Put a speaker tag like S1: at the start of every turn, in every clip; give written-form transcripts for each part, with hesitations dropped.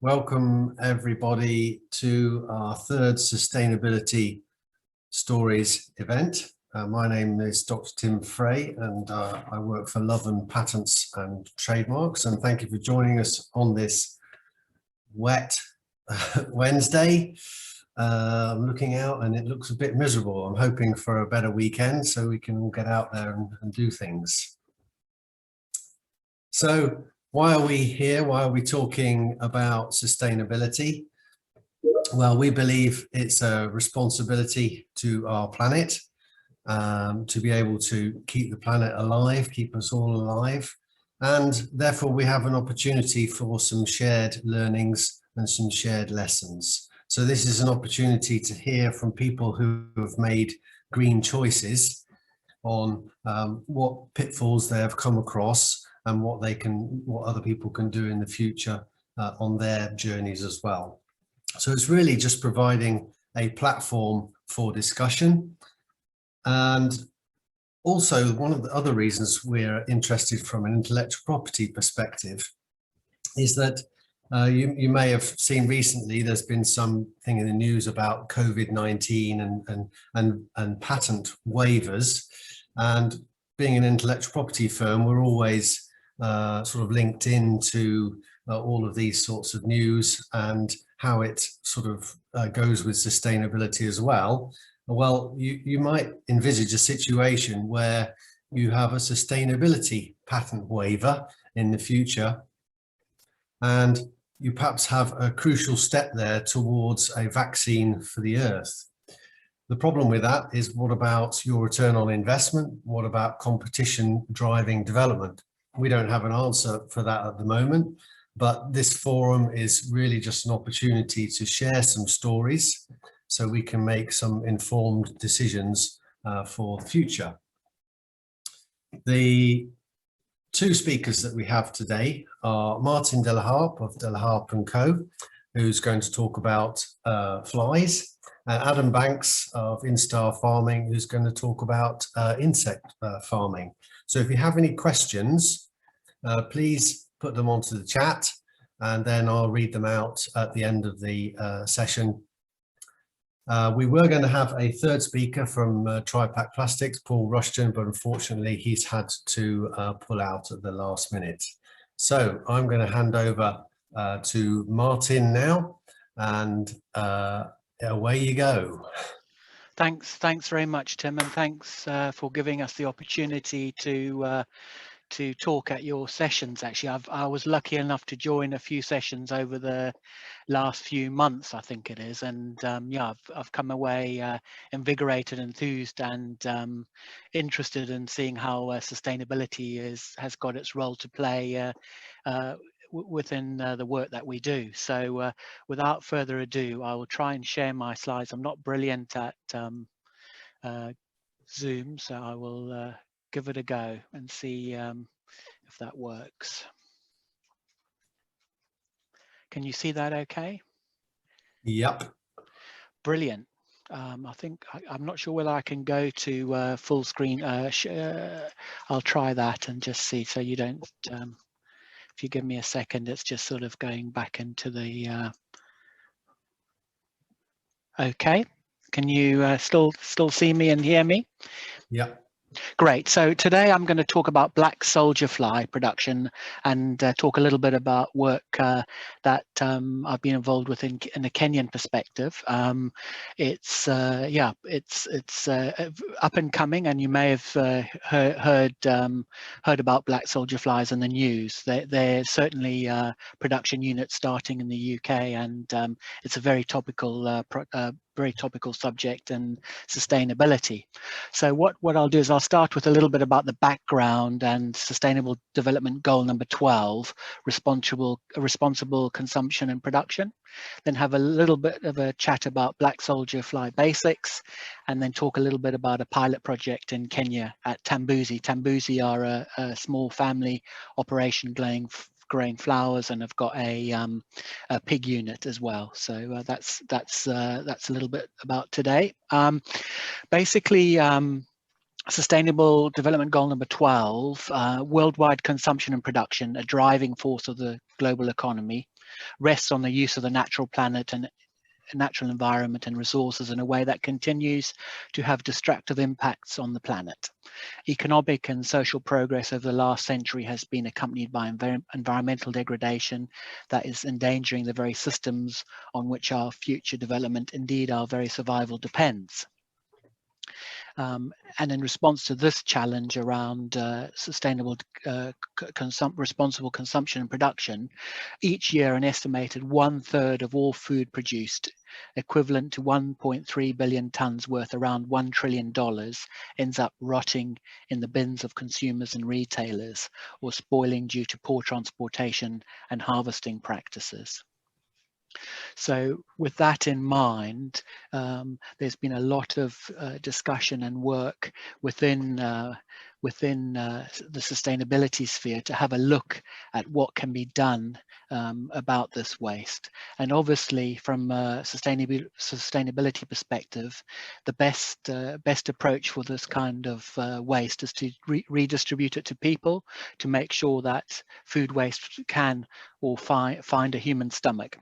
S1: Welcome everybody to our third Sustainability Stories event. My name is Dr. Tim Frey and I work for Love and Patents and Trademarks, and thank you for joining us on this wet Wednesday. I'm looking out and it looks a bit miserable. I'm hoping for a better weekend so we can all get out there and do things. So why are we here? Why are we talking about sustainability? Well, we believe it's a responsibility to our planet to be able to keep the planet alive, keep us all alive. And therefore we have an opportunity for some shared learnings and some shared lessons. So this is an opportunity to hear from people who have made green choices on what pitfalls they have come across and what other people can do in the future on their journeys as well. So it's really just providing a platform for discussion. And also one of the other reasons we're interested from an intellectual property perspective is that you may have seen recently there's been something in the news about COVID-19 and patent waivers. And being an intellectual property firm, we're always sort of linked into all of these sorts of news and how it sort of goes with sustainability as well. Well, you might envisage a situation where you have a sustainability patent waiver in the future, and you perhaps have a crucial step there towards a vaccine for the earth. The problem with that is, what about your return on investment? What about competition driving development? We don't have an answer for that at the moment, but this forum is really just an opportunity to share some stories so we can make some informed decisions for the future. The two speakers that we have today are Martin De La Harpe of De La Harpe & Co, who's going to talk about flies, and Adam Banks of Instar Farming, who's going to talk about insect farming. So if you have any questions, please put them onto the chat and then I'll read them out at the end of the session. We were going to have a third speaker from Tripack Plastics, Paul Rushton, but unfortunately he's had to pull out at the last minute. So I'm going to hand over to Martin now, and away you go.
S2: Thanks very much, Tim, and thanks for giving us the opportunity to talk at your sessions. Actually, I was lucky enough to join a few sessions over the last few months, I think it is, and yeah, I've come away invigorated, enthused, and interested in seeing how sustainability has got its role to play within the work that we do. So without further ado, I will try and share my slides. I'm not brilliant at Zoom, so I will give it a go and see if that works. Can you see that okay?
S1: Yep.
S2: Brilliant. I think I'm not sure whether I can go to full screen. I'll try that and just see, so you don't, if you give me a second, it's just sort of going back into the, okay. Can you still see me and hear me?
S1: Yep.
S2: Great. So today I'm going to talk about black soldier fly production and talk a little bit about work that I've been involved with in a Kenyan perspective. It's up and coming, and you may have heard about black soldier flies in the news. There's certainly production units starting in the UK, and it's a very topical subject and sustainability. So what I'll do is I'll start with a little bit about the background and Sustainable Development Goal number 12, responsible consumption and production, then have a little bit of a chat about black soldier fly basics, and then talk a little bit about a pilot project in Kenya at Tambuzi. Tambuzi are a small family operation growing flowers, and have got a pig unit as well. So that's a little bit about today. Basically, Sustainable Development Goal number 12, worldwide consumption and production, a driving force of the global economy. rests on the use of the natural planet and natural environment and resources in a way that continues to have destructive impacts on the planet. Economic and social progress over the last century has been accompanied by environmental degradation that is endangering the very systems on which our future development, indeed our very survival, depends. And in response to this challenge around sustainable, responsible consumption and production, each year an estimated 1/3 of all food produced, equivalent to 1.3 billion tons worth around $1 trillion, ends up rotting in the bins of consumers and retailers, or spoiling due to poor transportation and harvesting practices. So with that in mind, there's been a lot of discussion and work within the sustainability sphere to have a look at what can be done about this waste. And obviously, from a sustainability perspective, the best approach for this kind of waste is to redistribute it to people, to make sure that food waste can or find a human stomach.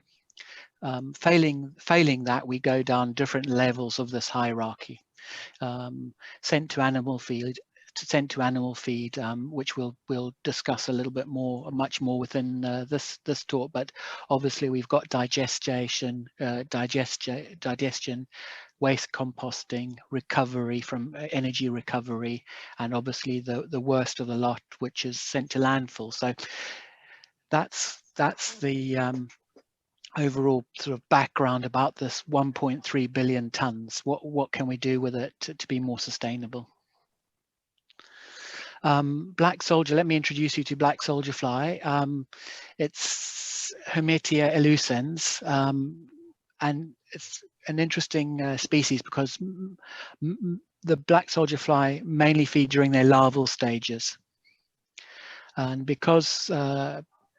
S2: Failing that, we go down different levels of this hierarchy. Sent to animal feed, which we'll discuss a little bit more, much more within this talk. But obviously, we've got digestion, waste composting, recovery from energy recovery, and obviously the worst of the lot, which is sent to landfill. So that's the overall sort of background about this 1.3 billion tons. What can we do with it to be more sustainable? Black soldier, let me introduce you to black soldier fly. It's Hermetia elucens, and it's an interesting species because the black soldier fly mainly feed during their larval stages. And because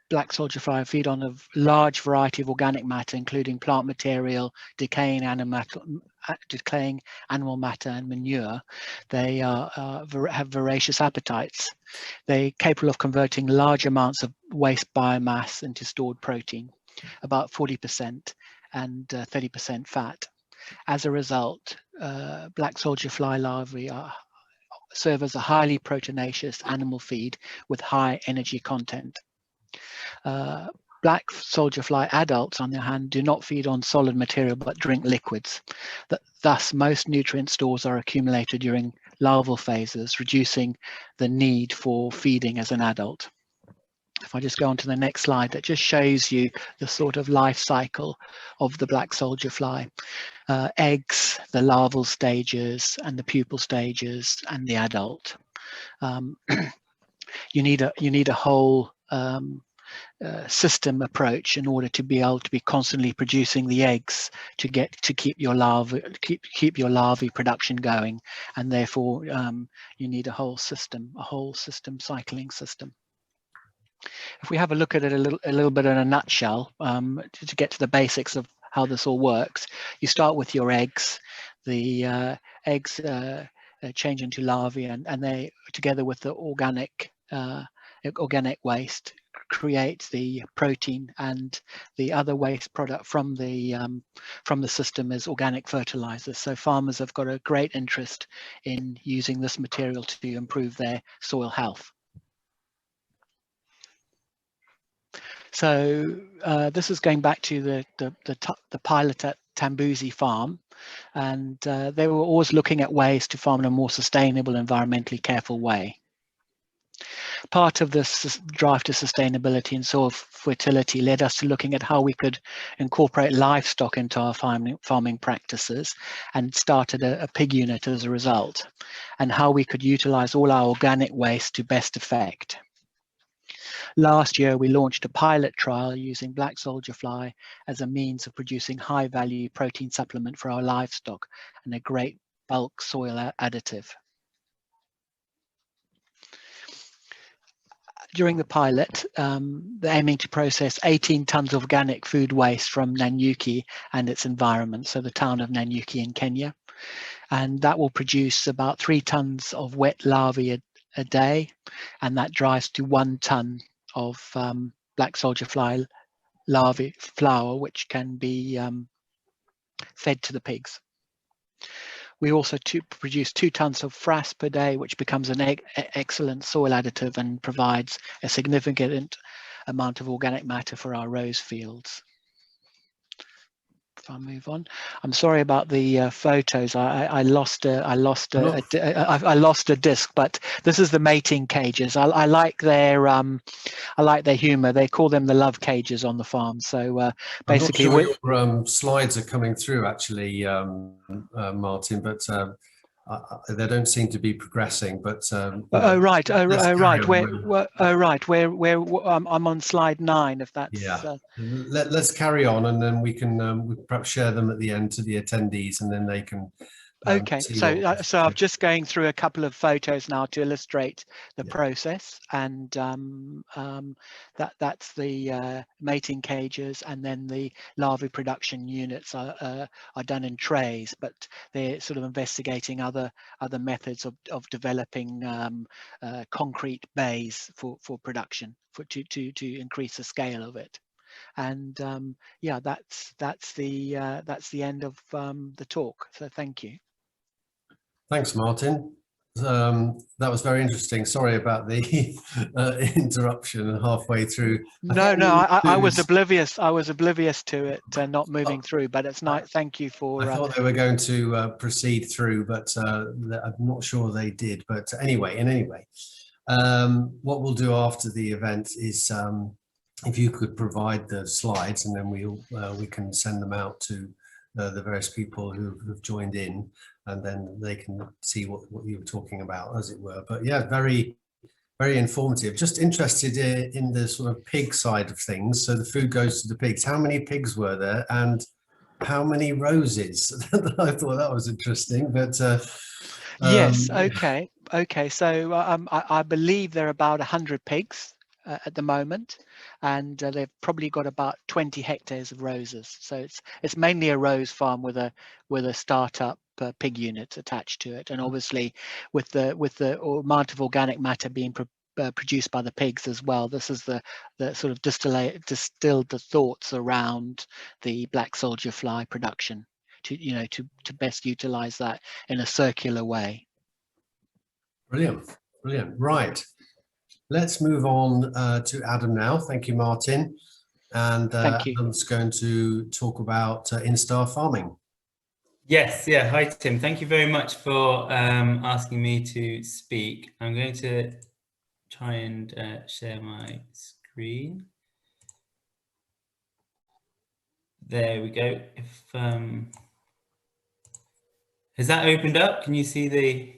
S2: black soldier fly feed on a large variety of organic matter, including plant material, decaying animal matter and manure, they have voracious appetites. They're capable of converting large amounts of waste biomass into stored protein, about 40% and 30% fat. As a result, black soldier fly larvae serve as a highly proteinaceous animal feed with high energy content. Black soldier fly adults, on the other hand, do not feed on solid material but drink liquids. Thus, most nutrient stores are accumulated during larval phases, reducing the need for feeding as an adult. If I just go on to the next slide, that just shows you the sort of life cycle of the black soldier fly. Eggs, the larval stages, and the pupal stages, and the adult. You need a whole system approach in order to be able to be constantly producing the eggs to keep your larvae production going, and therefore you need a whole system cycling system. If we have a look at it a little bit in a nutshell, to get to the basics of how this all works, you start with your eggs. The eggs change into larvae, and they, together with the organic waste, create the protein, and the other waste product from the system is organic fertilizer. So farmers have got a great interest in using this material to improve their soil health. So this is going back to the pilot at Tambuzi farm, and they were always looking at ways to farm in a more sustainable, environmentally careful way. Part of this drive to sustainability and soil fertility led us to looking at how we could incorporate livestock into our farming practices, and started a pig unit as a result, and how we could utilize all our organic waste to best effect. Last year, we launched a pilot trial using black soldier fly as a means of producing high-value protein supplement for our livestock and a great bulk soil additive. During the pilot, they're aiming to process 18 tons of organic food waste from Nanyuki and its environment, so the town of Nanyuki in Kenya. And that will produce about 3 tons of wet larvae a day, and that drives to 1 ton of black soldier fly larvae flour, which can be fed to the pigs. We also produce 2 tons of frass per day, which becomes an excellent soil additive and provides a significant amount of organic matter for our rose fields. If I move on, I'm sorry about the photos. I lost a disc, but this is the mating cages. I like their humour. They call them the love cages on the farm. So basically,
S1: I'm not sure your slides are coming through actually, Martin, but they don't seem to be progressing. But
S2: right.
S1: right.
S2: I'm on slide 9. If that's
S1: let's carry on, and then we can we perhaps share them at the end to the attendees, and then they can.
S2: Okay, so I'm just going through a couple of photos now to illustrate the process, and that's the mating cages, and then the larvae production units are done in trays, but they're sort of investigating other methods of developing concrete bays for production to increase the scale of it. And yeah, that's the end of the talk. So thank you.
S1: Thanks, Martin. That was very interesting. Sorry about the interruption halfway through.
S2: I was oblivious. I was oblivious to it not moving through. But it's not. Thank you for.
S1: I thought they were going to proceed through, but I'm not sure they did. But anyway, what we'll do after the event is if you could provide the slides, and then we can send them out to the various people who've joined in, and then they can see what you were talking about, as it were. But yeah, very, very informative. Just interested in the sort of pig side of things. So the food goes to the pigs. How many pigs were there, and how many roses? I thought that was interesting. But
S2: yes, okay. So I believe there are about 100 pigs at the moment, and they've probably got about 20 hectares of roses. So it's mainly a rose farm with a startup pig unit attached to it, and obviously with the amount of organic matter being produced by the pigs as well. This is the sort of distilled the thoughts around the black soldier fly production to best utilize that in a circular way.
S1: Brilliant. Right. Let's move on to Adam now. Thank you, Martin. And Adam's going to talk about Instar farming.
S3: Yes, yeah. Hi, Tim. Thank you very much for asking me to speak. I'm going to try and share my screen. There we go. If has that opened up? Can you see the?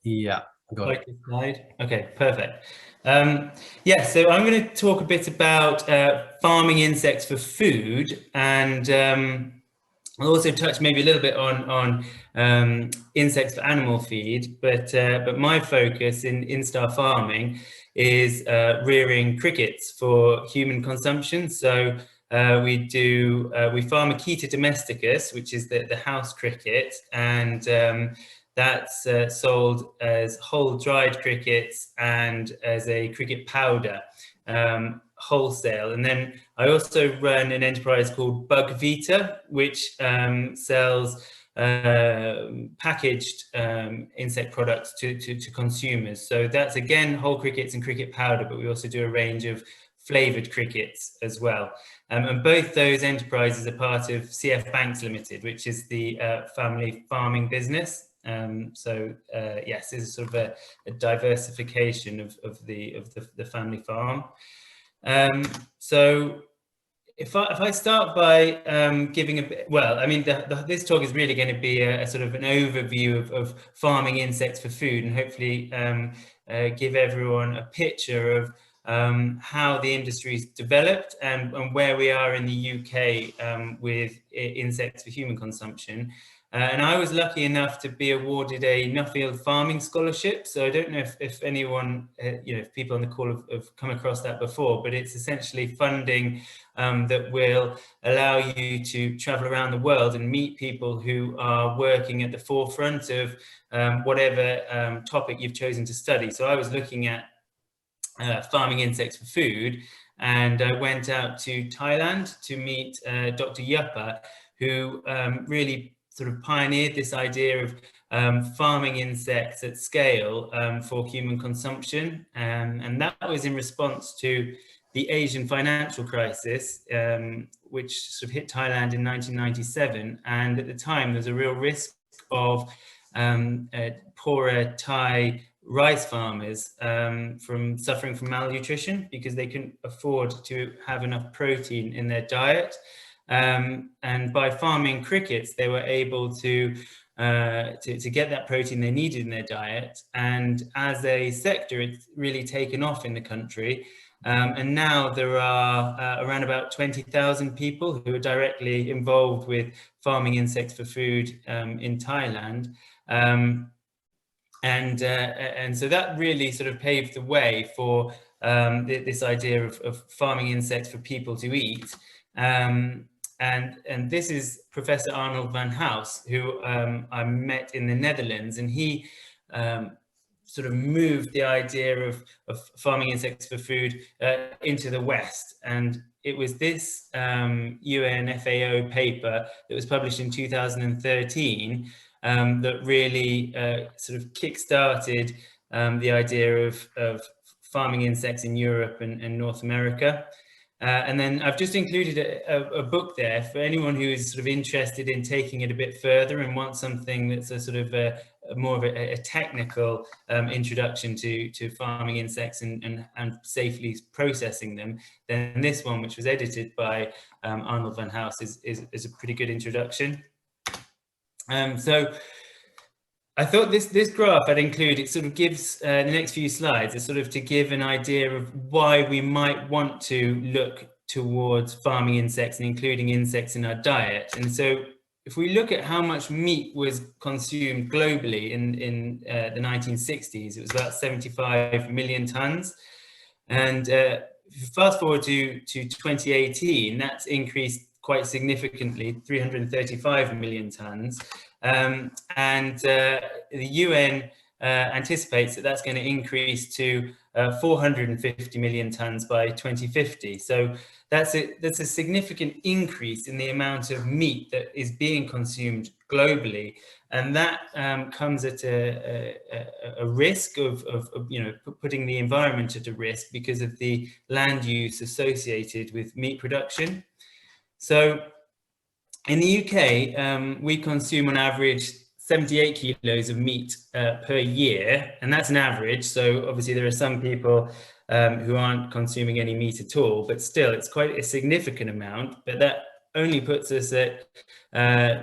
S1: Yeah, got it.
S3: Slide? Okay, perfect. Yeah, so I'm going to talk a bit about farming insects for food, and I'll also touch maybe a little bit on insects for animal feed, but my focus in Instar farming is rearing crickets for human consumption. So we farm Akita domesticus, which is the house cricket, and that's sold as whole dried crickets and as a cricket powder wholesale. And then I also run an enterprise called Bug Vita, which sells packaged insect products to consumers. So that's again whole crickets and cricket powder, but we also do a range of flavored crickets as well. And both those enterprises are part of CF Banks Limited, which is the family farming business. Yes, it's sort of a diversification of the family farm. So if I start by giving a bit, well, I mean, this talk is really going to be a sort of an overview of farming insects for food, and hopefully give everyone a picture of how the industry's developed and where we are in the UK with insects for human consumption. And I was lucky enough to be awarded a Nuffield farming scholarship. So I don't know if anyone, if people on the call have come across that before, but it's essentially funding that will allow you to travel around the world and meet people who are working at the forefront of whatever topic you've chosen to study. So I was looking at farming insects for food, and I went out to Thailand to meet Dr. Yapa, who really sort of pioneered this idea of farming insects at scale for human consumption. And that was in response to the Asian financial crisis, which sort of hit Thailand in 1997. And at the time, there was a real risk of poorer Thai rice farmers from suffering from malnutrition because they couldn't afford to have enough protein in their diet. And by farming crickets, they were able to get that protein they needed in their diet. And as a sector, it's really taken off in the country. And now there are around about 20,000 people who are directly involved with farming insects for food in Thailand. And so that really sort of paved the way for this idea of farming insects for people to eat. And this is Professor Arnold van Haus, who I met in the Netherlands, and he sort of moved the idea of farming insects for food into the West. And it was this UN FAO paper that was published in 2013 that really sort of kick-started the idea of farming insects in Europe and North America. And then I've just included a book there for anyone who is sort of interested in taking it a bit further and wants something that's a sort of more of a technical introduction to farming insects and safely processing them. Then this one, which was edited by Arnold van Haus, is a pretty good introduction. So I thought this graph I'd include, it sort of gives the next few slides, is sort of to give an idea of why we might want to look towards farming insects and including insects in our diet. And so if we look at how much meat was consumed globally in the 1960s, it was about 75 million tons. And if you fast forward to 2018, that's increased quite significantly, 335 million tons. And the UN anticipates that that's going to increase to 450 million tons by 2050. So that's a significant increase in the amount of meat that is being consumed globally, and that comes at a risk of putting the environment at a risk because of the land use associated with meat production. So in the UK, we consume on average 78 kilos of meat per year, and that's an average. So obviously there are some people who aren't consuming any meat at all, but still it's quite a significant amount. But that only puts us at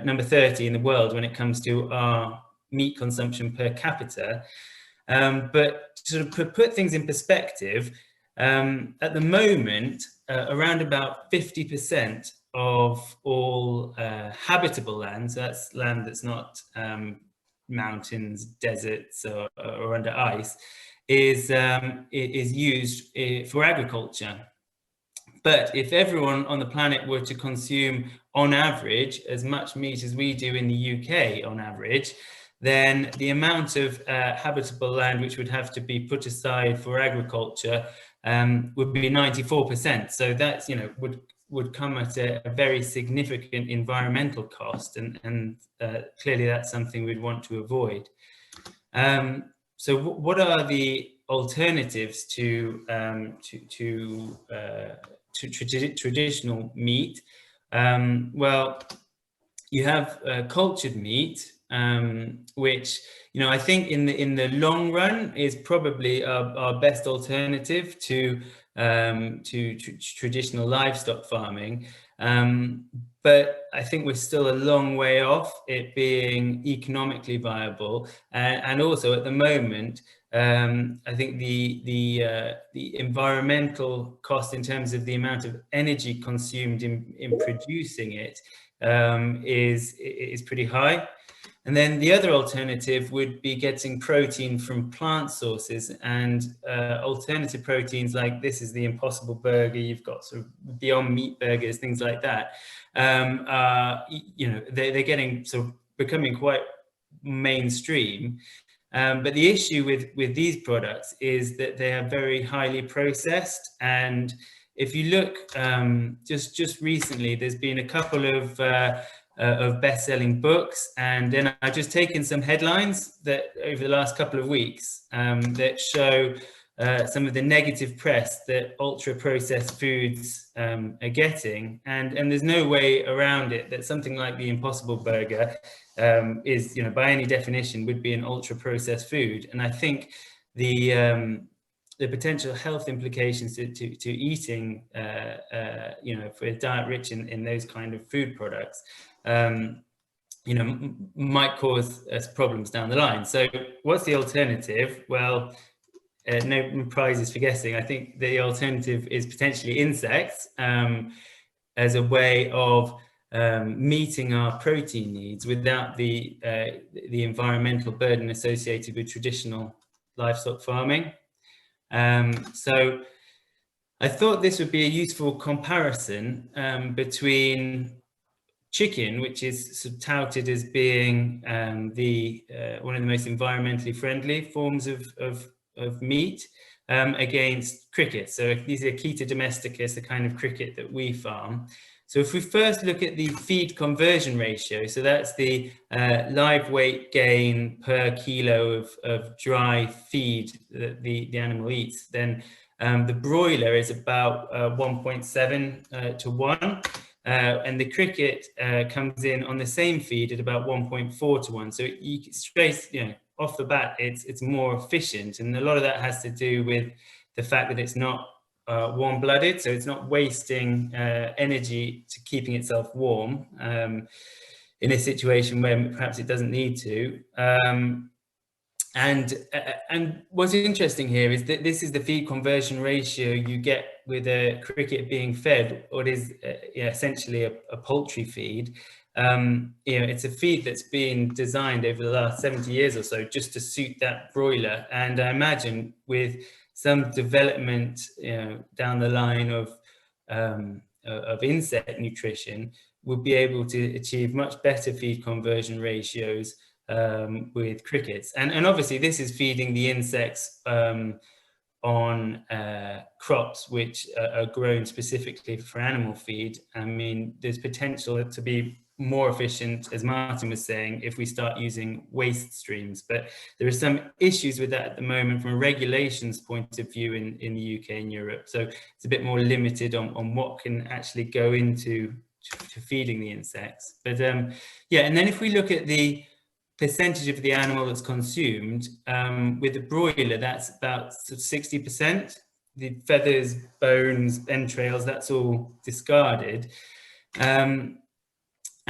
S3: number 30 in the world when it comes to our meat consumption per capita. But to sort of put things in perspective, at the moment, around about 50% of all habitable land, so that's land that's not mountains, deserts, or under ice, is used for agriculture. But if everyone on the planet were to consume, on average, as much meat as we do in the UK on average, then the amount of habitable land which would have to be put aside for agriculture would be 94%. So that's, would come at a very significant environmental cost, and clearly that's something we'd want to avoid. So what are the alternatives to traditional meat? Well, you have cultured meat, which I think in the long run is probably our best alternative to traditional livestock farming, but I think we're still a long way off it being economically viable, and also at the moment I think the environmental cost in terms of the amount of energy consumed in producing it is pretty high. And then the other alternative would be getting protein from plant sources, and alternative proteins like this is the Impossible Burger, you've got sort of Beyond Meat burgers, things like that. They're getting sort of becoming quite mainstream. But the issue with these products is that they are very highly processed, and if you look just recently, there's been a couple of best-selling books, and then I've just taken some headlines that over the last couple of weeks that show some of the negative press that ultra-processed foods are getting, and there's no way around it that something like the Impossible Burger is, you know, by any definition would be an ultra-processed food. And I think the potential health implications to eating, you know, for a diet rich in those kind of food products, you know, might cause us problems down the line. So what's the alternative? Well, no prizes for guessing. I think the alternative is potentially insects as a way of meeting our protein needs without the environmental burden associated with traditional livestock farming. So I thought this would be a useful comparison between chicken, which is sort of touted as being one of the most environmentally friendly forms of meat, against cricket. So these are Cheta domesticus, the kind of cricket that we farm. So if we first look at the feed conversion ratio, so that's the live weight gain per kilo of dry feed that the animal eats, then the broiler is about 1.7 to 1. And the cricket comes in on the same feed at about 1.4 to 1. So you straight, you know, off the bat, it's more efficient, and a lot of that has to do with the fact that it's not warm-blooded, so it's not wasting energy to keeping itself warm in a situation where perhaps it doesn't need to. And what's interesting here is that this is the feed conversion ratio you get with a cricket being fed what is essentially a poultry feed. You know, it's a feed that's been designed over the last 70 years or so just to suit that broiler. And I imagine with some development, you know, down the line of insect nutrition, we'll be able to achieve much better feed conversion ratios with crickets. And obviously this is feeding the insects on crops which are grown specifically for animal feed. I mean, there's potential to be more efficient, as Martin was saying, if we start using waste streams. But there are some issues with that at the moment from a regulations point of view in the UK and Europe. So it's a bit more limited on what can actually go into to feeding the insects. But yeah, and then if we look at the percentage of the animal that's consumed, with the broiler, that's about 60%. The feathers, bones, entrails, that's all discarded.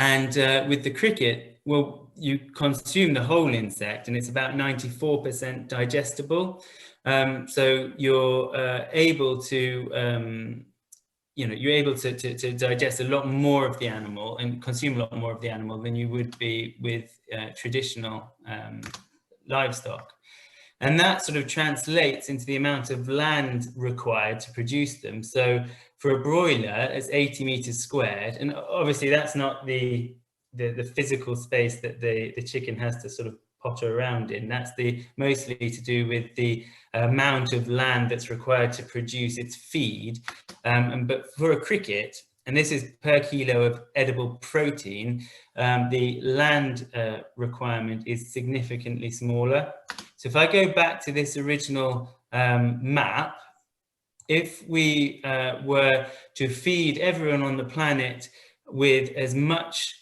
S3: And with the cricket, well, you consume the whole insect, and it's about 94% digestible. So you're able to, you know, you're able to digest a lot more of the animal and consume a lot more of the animal than you would be with traditional livestock. And that sort of translates into the amount of land required to produce them. So for a broiler, it's 80 meters squared. And obviously that's not the physical space that the chicken has to sort of potter around in. That's mostly to do with the amount of land that's required to produce its feed. But for a cricket, and this is per kilo of edible protein, the land requirement is significantly smaller. So if I go back to this original map, if we were to feed everyone on the planet with as much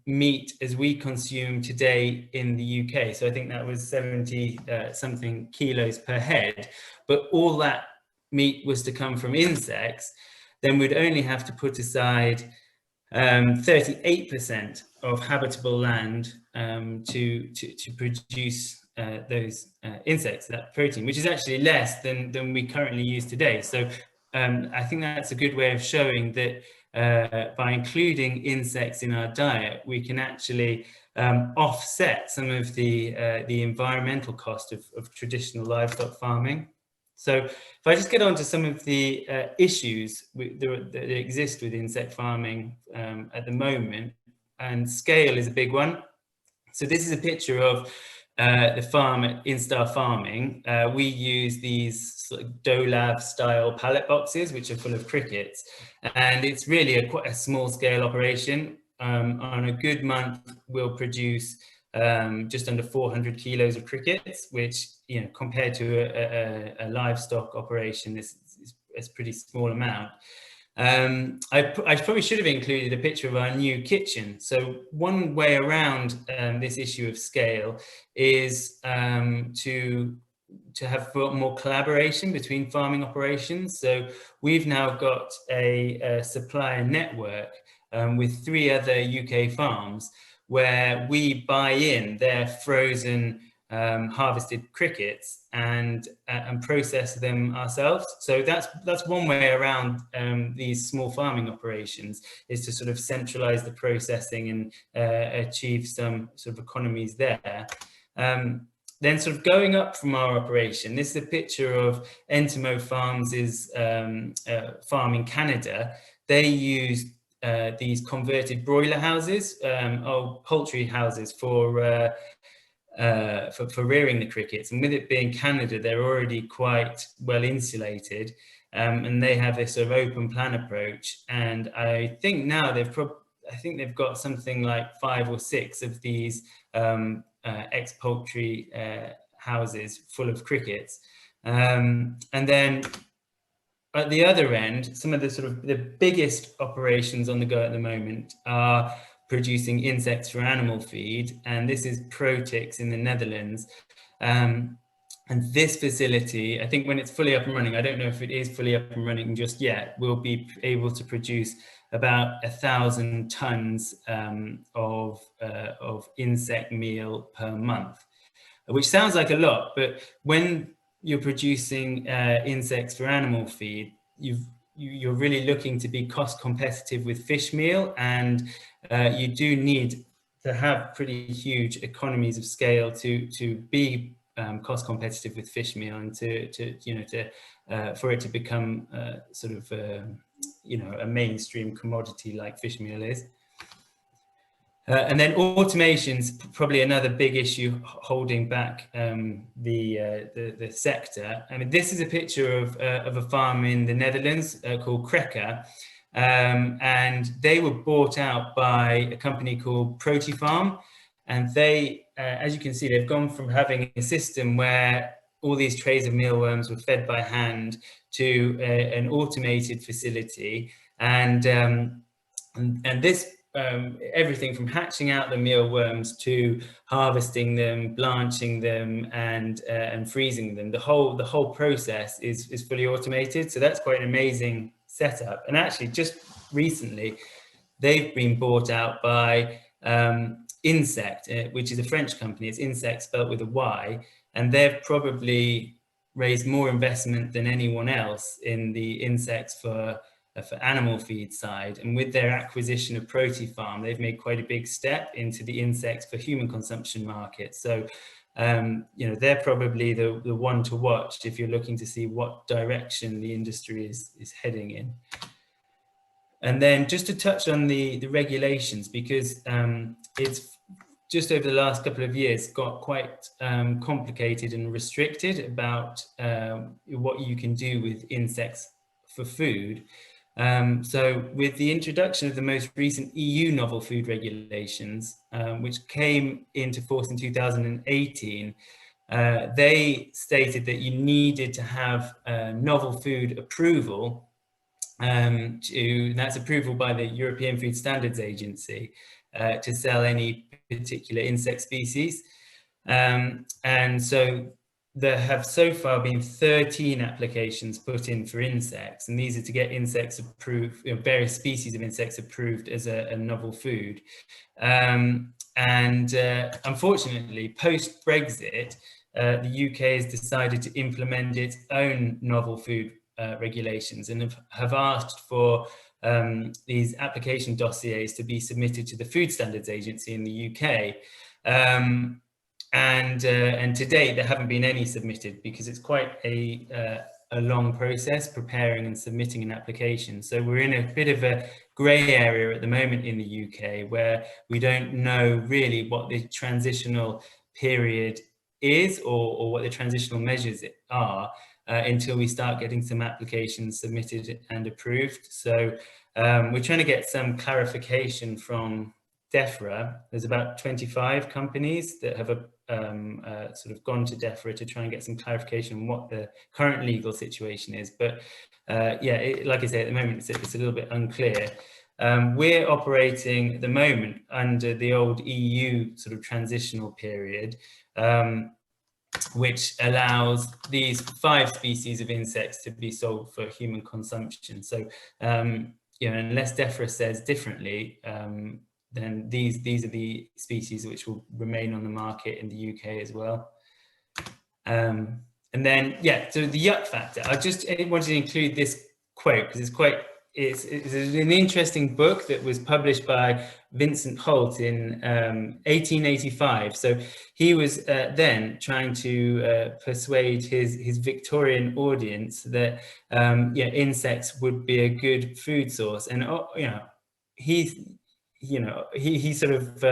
S3: meat as we consume today in the UK, so I think that was 70 something kilos per head, but all that meat was to come from insects, then we'd only have to put aside 38% of habitable land to produce those insects, that protein, which is actually less than we currently use today. So I think that's a good way of showing that by including insects in our diet, we can actually offset some of the environmental cost of traditional livestock farming. So if I just get on to some of the issues that exist with insect farming at the moment, and scale is a big one. So this is a picture of the farm at Instar Farming, we use these sort of Dolab style pallet boxes, which are full of crickets. And it's really quite a small scale operation. On a good month, we'll produce just under 400 kilos of crickets, which, you know, compared to a livestock operation, is a pretty small amount. I probably should have included a picture of our new kitchen. So one way around this issue of scale is to have more collaboration between farming operations. So we've now got a supplier network with 3 other UK farms where we buy in their frozen harvested crickets and process them ourselves. So that's one way around these small farming operations, is to sort of centralize the processing and achieve some sort of economies there. Then sort of going up from our operation, this is a picture of Entimo Farms' farm in Canada. They use these converted broiler houses, or poultry houses for rearing the crickets. And with it being Canada, they're already quite well insulated, and they have this sort of open plan approach. And I think now they've got something like 5 or 6 of these ex-poultry houses full of crickets. And then at the other end, some of the sort of the biggest operations on the go at the moment are producing insects for animal feed, and this is Protix in the Netherlands. And this facility, I think when it's fully up and running, I don't know if it is fully up and running just yet, will be able to produce about 1,000 tons of insect meal per month, which sounds like a lot, but when you're producing insects for animal feed, you're really looking to be cost competitive with fish meal, and you do need to have pretty huge economies of scale to be cost competitive with fish meal, and for it to become sort of a mainstream commodity like fish meal is. And then automation's probably another big issue holding back the sector. I mean, this is a picture of a farm in the Netherlands called Krekker, and they were bought out by a company called Protifarm, and they, as you can see, they've gone from having a system where all these trays of mealworms were fed by hand to an automated facility, and this. Everything from hatching out the mealworms to harvesting them, blanching them, and freezing them. The whole process is fully automated. So that's quite an amazing setup. And actually, just recently, they've been bought out by Insect, which is a French company. It's Insect spelt with a Y, and they've probably raised more investment than anyone else in the insects for animal feed side. And with their acquisition of Protifarm, they've made quite a big step into the insects for human consumption market. So, they're probably the one to watch if you're looking to see what direction the industry is heading in. And then just to touch on the regulations, because it's just over the last couple of years got quite complicated and restricted about what you can do with insects for food. So with the introduction of the most recent EU novel food regulations, which came into force in 2018, they stated that you needed to have novel food approval, that's approval by the European Food Standards Agency, to sell any particular insect species. And so there have so far been 13 applications put in for insects, and these are to get insects approved, various species of insects approved as a novel food. Unfortunately, post-Brexit, the UK has decided to implement its own novel food regulations, and have asked for these application dossiers to be submitted to the Food Standards Agency in the UK. And to date, there haven't been any submitted, because it's quite a long process preparing and submitting an application. So we're in a bit of a grey area at the moment in the UK, where we don't know really what the transitional period is, or what the transitional measures are, until we start getting some applications submitted and approved. So we're trying to get some clarification from DEFRA. There's about 25 companies that have sort of gone to DEFRA to try and get some clarification on what the current legal situation is. But yeah, like I say, at the moment, it's a little bit unclear. We're operating at the moment under the old EU sort of transitional period, which allows these 5 species of insects to be sold for human consumption. So, you know, unless DEFRA says differently, then these are the species which will remain on the market in the UK as well. And then, yeah, so the yuck factor, I just wanted to include this quote because it's an interesting book that was published by Vincent Holt in 1885. So he was then trying to persuade his Victorian audience that yeah, insects would be a good food source. And you know, he sort of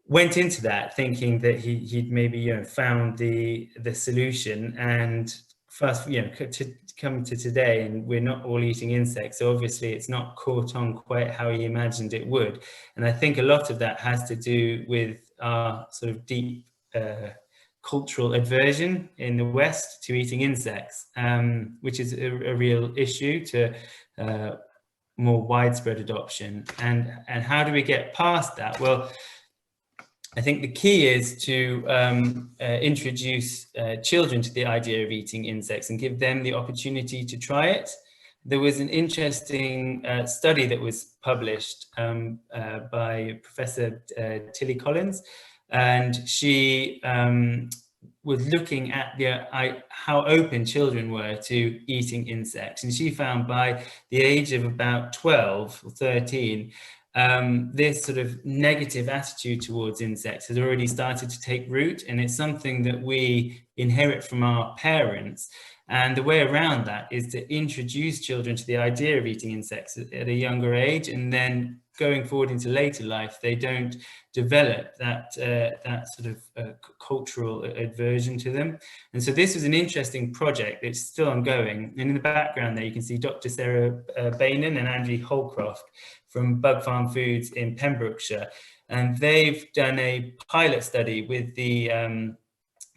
S3: went into that thinking that he'd maybe, you know, found the solution. And fast, you know, to come to today, and we're not all eating insects, so obviously it's not caught on quite how he imagined it would. And I think a lot of that has to do with our sort of deep cultural aversion in the West to eating insects, which is a real issue to more widespread adoption. And how do we get past that? Well, I think the key is to introduce children to the idea of eating insects and give them the opportunity to try it. There was an interesting study that was published by Professor Tilly Collins, and she was looking at how open children were to eating insects. And she found by the age of about 12 or 13, this sort of negative attitude towards insects has already started to take root, and it's something that we inherit from our parents. And the way around that is to introduce children to the idea of eating insects at a younger age, and then going forward into later life, they don't develop that sort of cultural aversion to them. And so this was an interesting project. It's still ongoing. And in the background there, you can see Dr. Sarah Bainan and Angie Holcroft from Bug Farm Foods in Pembrokeshire. And they've done a pilot study with the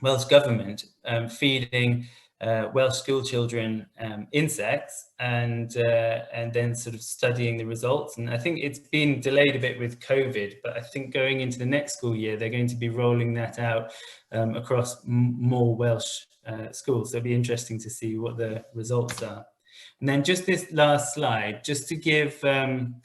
S3: Welsh government feeding Welsh school children insects, and then sort of studying the results. And I think it's been delayed a bit with COVID, but I think going into the next school year, they're going to be rolling that out across more Welsh schools. So it'll be interesting to see what the results are. And then just this last slide, just to give an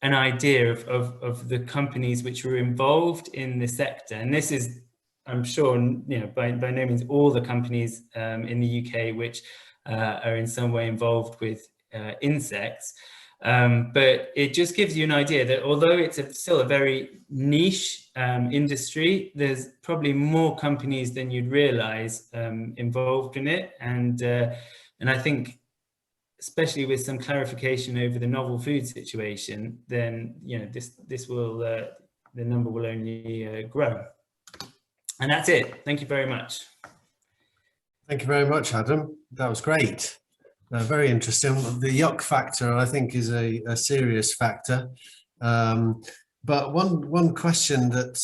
S3: idea of the companies which were involved in the sector. And this is, I'm sure, you know, by no means all the companies in the UK which are in some way involved with insects, but it just gives you an idea that although it's still a very niche industry, there's probably more companies than you'd realise involved in it, and I think, especially with some clarification over the novel food situation, then, you know, this will the number will only grow. And that's it. Thank you very much.
S1: Thank you very much, Adam. That was great. Very interesting. The yuck factor, I think, is a serious factor. But one question that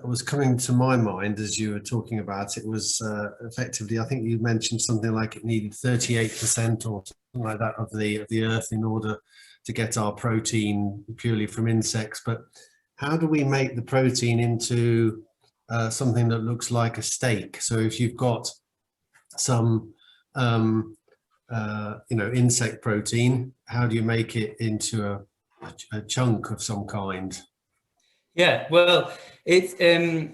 S1: was coming to my mind as you were talking about it was effectively, I think you mentioned something like it needed 38% or something like that of the earth in order to get our protein purely from insects. But how do we make the protein into something that looks like a steak? So if you've got some you know, insect protein, how do you make it into a chunk of some kind?
S3: Yeah, well, it is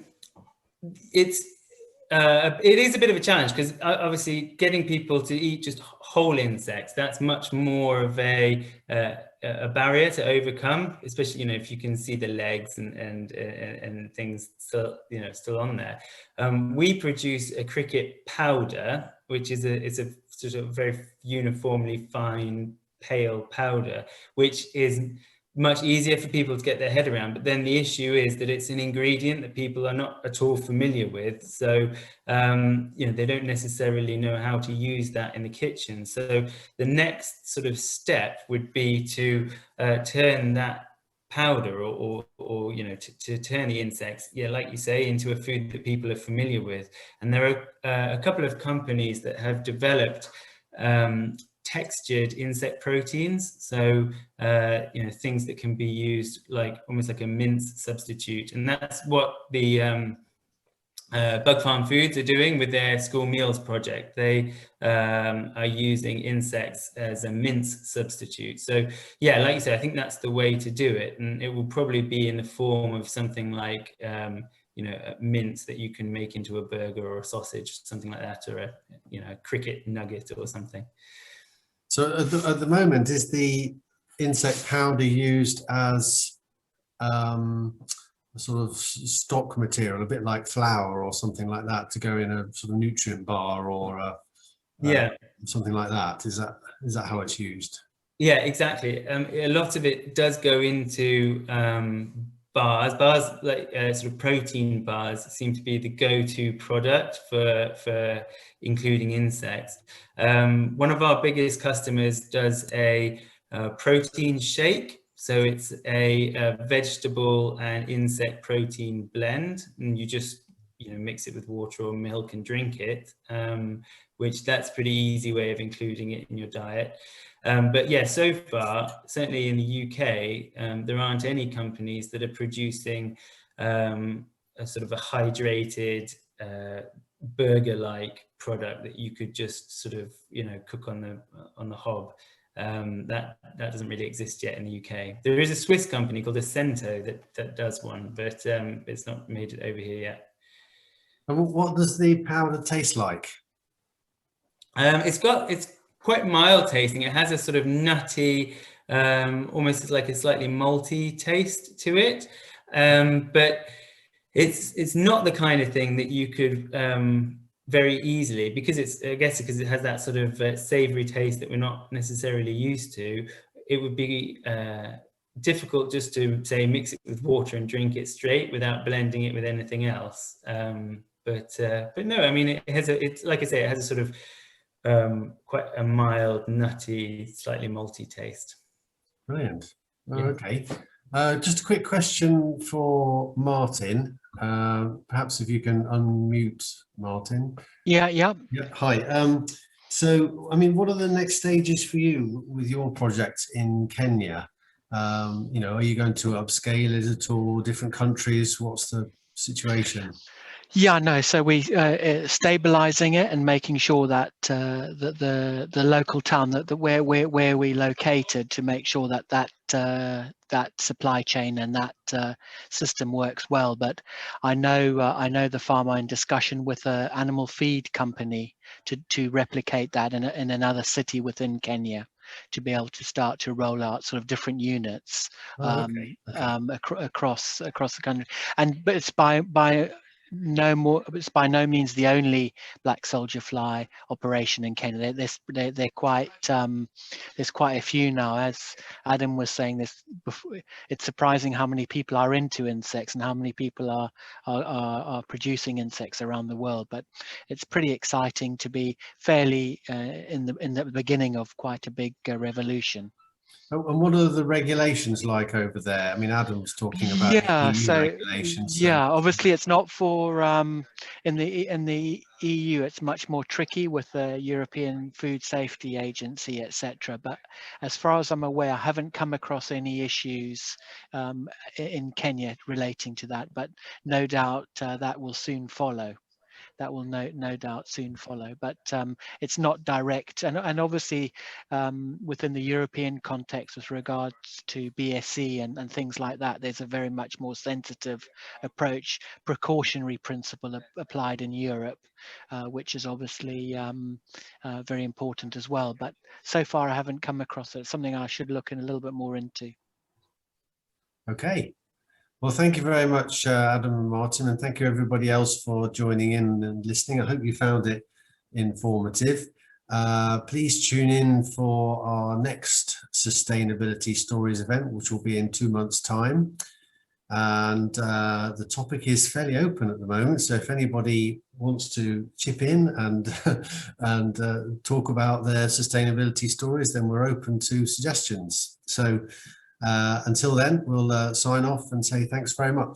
S3: a bit of a challenge, because obviously getting people to eat just whole insects, that's much more of a barrier to overcome, especially, you know, if you can see the legs and things still, you know, still on there. We produce a cricket powder, which is a sort of very uniformly fine pale powder, which is much easier for people to get their head around. But then the issue is that it's an ingredient that people are not at all familiar with. So, you know, they don't necessarily know how to use that in the kitchen. So the next sort of step would be to turn that powder or you know, to turn the insects, yeah, like you say, into a food that people are familiar with. And there are a couple of companies that have developed textured insect proteins, so you know, things that can be used like almost like a mince substitute, and that's what the Bug Farm Foods are doing with their school meals project. They are using insects as a mince substitute. So yeah, like you said, I think that's the way to do it, and it will probably be in the form of something like you know, a mince that you can make into a burger or a sausage, something like that, or a, you know, a cricket nugget or something.
S1: So at the moment, is the insect powder used as a sort of stock material, a bit like flour or something like that, to go in a sort of nutrient bar or
S3: yeah,
S1: something like that? Is that how it's used?
S3: Yeah, exactly. A lot of it does go into bars like sort of protein bars seem to be the go-to product for including insects. One of our biggest customers does a protein shake. So it's a vegetable and insect protein blend, and you just, you know, mix it with water or milk and drink it, which that's a pretty easy way of including it in your diet. But yeah, so far, certainly in the UK, there aren't any companies that are producing a sort of a hydrated burger-like product that you could just sort of, you know, cook on the hob. That doesn't really exist yet in the UK. There is a Swiss company called Acento that does one, but it's not made it over here yet.
S1: And what does the powder taste like?
S3: It's quite mild tasting. It has a sort of nutty, almost like a slightly malty taste to it, but it's not the kind of thing that you could very easily, because I guess because it has that sort of savory taste that we're not necessarily used to. It would be difficult just to say mix it with water and drink it straight without blending it with anything else. But no, I mean, it's like I say, it has a sort of quite a mild, nutty, slightly malty taste.
S1: Brilliant. Oh,
S3: Yeah.
S1: okay. Just a quick question for Martin. Perhaps if you can unmute Martin.
S2: Yeah.
S1: Yeah. Hi. So, I mean, what are the next stages for you with your project in Kenya? You know, are you going to upscale it at all? Different countries? What's the situation?
S2: Yeah, no. So we stabilizing it and making sure that that the local town that where we located, to make sure that supply chain and that system works well. But I know the farmer in discussion with an animal feed company to replicate that in another city within Kenya, to be able to start to roll out sort of different units across the country. But it's it's by no means the only black soldier fly operation in Kenya. They're quite there's quite a few now. As Adam was saying this before, it's surprising how many people are into insects and how many people are producing insects around the world. But it's pretty exciting to be fairly in the beginning of quite a big revolution.
S1: And what are the regulations like over there? I mean, Adam was talking about the EU regulations.
S2: Yeah, obviously it's not for in the EU. It's much more tricky with the European Food Safety Agency, etc. But as far as I'm aware, I haven't come across any issues in Kenya relating to that. But no doubt that will soon follow. That will no doubt soon follow, but it's not direct, and obviously within the European context with regards to BSE and things like that, there's a very much more sensitive approach, precautionary principle applied in Europe, which is obviously very important as well. But so far I haven't come across it. It's something I should look in a little bit more into.
S1: Okay. Well, thank you very much, Adam and Martin, and thank you everybody else for joining in and listening. I hope you found it informative. Please tune in for our next Sustainability Stories event, which will be in 2 months' time. And the topic is fairly open at the moment. So if anybody wants to chip in and talk about their sustainability stories, then we're open to suggestions. So until then, we'll sign off and say thanks very much.